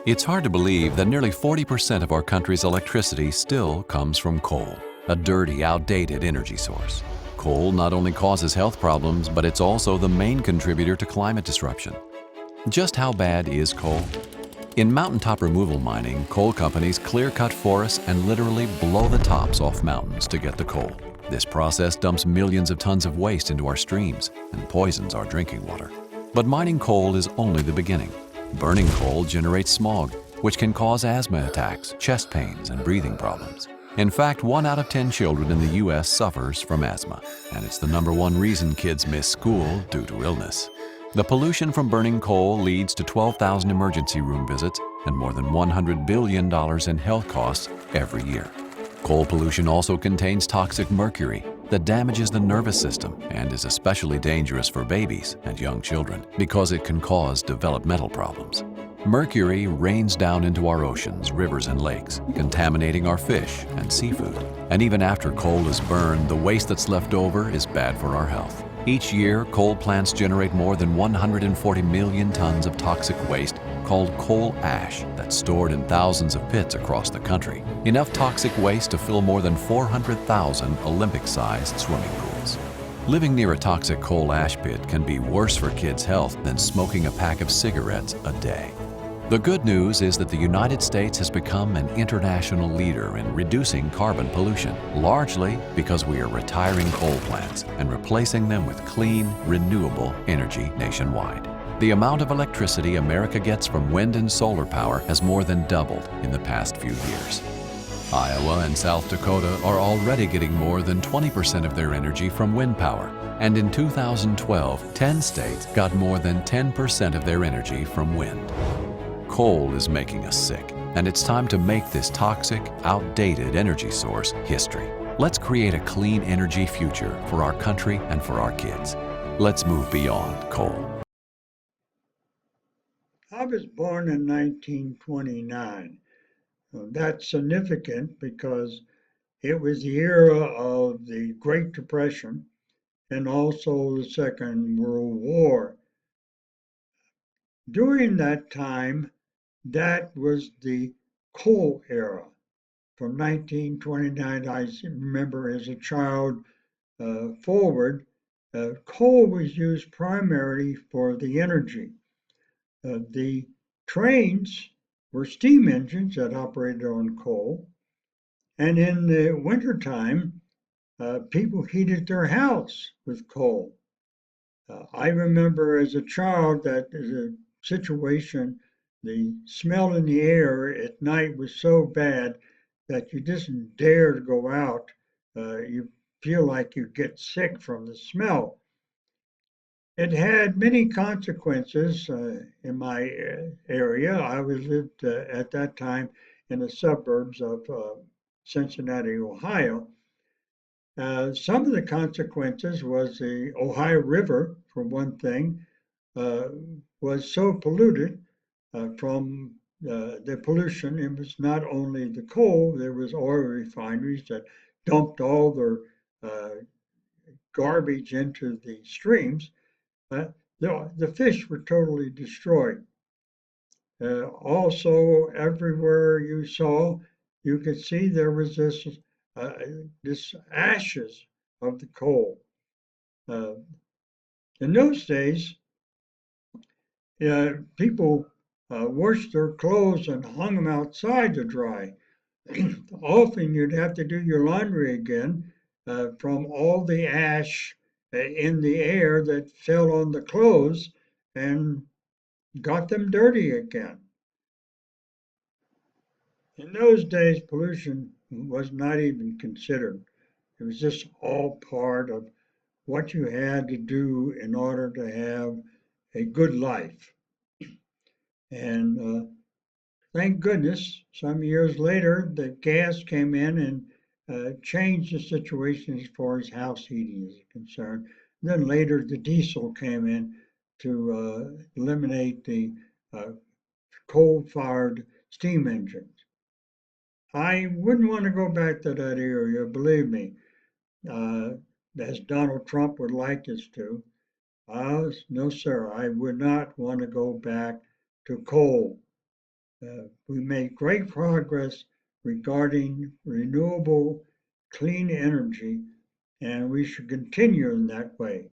It's hard to believe that nearly 40% of our country's electricity still comes from coal, a dirty, outdated energy source. Coal not only causes health problems, but it's also the main contributor to climate disruption. Just how bad is coal? In mountaintop removal mining, coal companies clear-cut forests and literally blow the tops off mountains to get the coal. This process dumps millions of tons of waste into our streams and poisons our drinking water. But mining coal is only the beginning. Burning coal generates smog, which can cause asthma attacks, chest pains, and breathing problems. In fact, 1 out of 10 children in the U.S. suffers from asthma, and it's the #1 reason kids miss school due to illness. The pollution from burning coal leads to 12,000 emergency room visits and more than $100 billion in health costs every year. Coal pollution also contains toxic mercury that damages the nervous system and is especially dangerous for babies and young children because it can cause developmental problems. Mercury rains down into our oceans, rivers, and lakes, contaminating our fish and seafood. And even after coal is burned, the waste that's left over is bad for our health. Each year, coal plants generate more than 140 million tons of toxic waste called coal ash that's stored in thousands of pits across the country. Enough toxic waste to fill more than 400,000 Olympic-sized swimming pools. Living near a toxic coal ash pit can be worse for kids' health than smoking a pack of cigarettes a day. The good news is that the United States has become an international leader in reducing carbon pollution, largely because we are retiring coal plants and replacing them with clean, renewable energy nationwide. The amount of electricity America gets from wind and solar power has more than doubled in the past few years. Iowa and South Dakota are already getting more than 20% of their energy from wind power, and in 2012, 10 states got more than 10% of their energy from wind. Coal is making us sick, and it's time to make this toxic, outdated energy source history. Let's create a clean energy future for our country and for our kids. Let's move beyond coal. I was born in 1929. That's significant because it was the era of the Great Depression and also the Second World War. During that time, that was the coal era. From 1929, I remember as a child forward, coal was used primarily for the energy. The trains were steam engines that operated on coal. And in the wintertime, people heated their house with coal. I remember as a child that the situation, the smell in the air at night was so bad that you didn't dare to go out. You feel like you get sick from the smell. It had many consequences in my area. I was lived at that time in the suburbs of Cincinnati, Ohio. Some of the consequences was the Ohio River, for one thing, uh, was so polluted from the pollution. It was not only the coal, there was oil refineries that dumped all their uh, garbage into the streams. The fish were totally destroyed. Also, everywhere you saw, you could see there was uh, this ashes of the coal. Uh, in those days, people washed their clothes and hung them outside to dry. Often you'd have to do your laundry again from all the ash in the air that fell on the clothes and got them dirty again. In those days, pollution was not even considered. It was just all part of what you had to do in order to have a good life. And thank goodness, some years later, the gas came in and changed the situation as far as house heating is concerned. And then later, the diesel came in to eliminate the uh, coal-fired steam engines. I wouldn't want to go back to that area, believe me, uh, as Donald Trump would like us to. No, sir, I would not want to go back to coal. We made great progress regarding renewable clean energy, and we should continue in that way.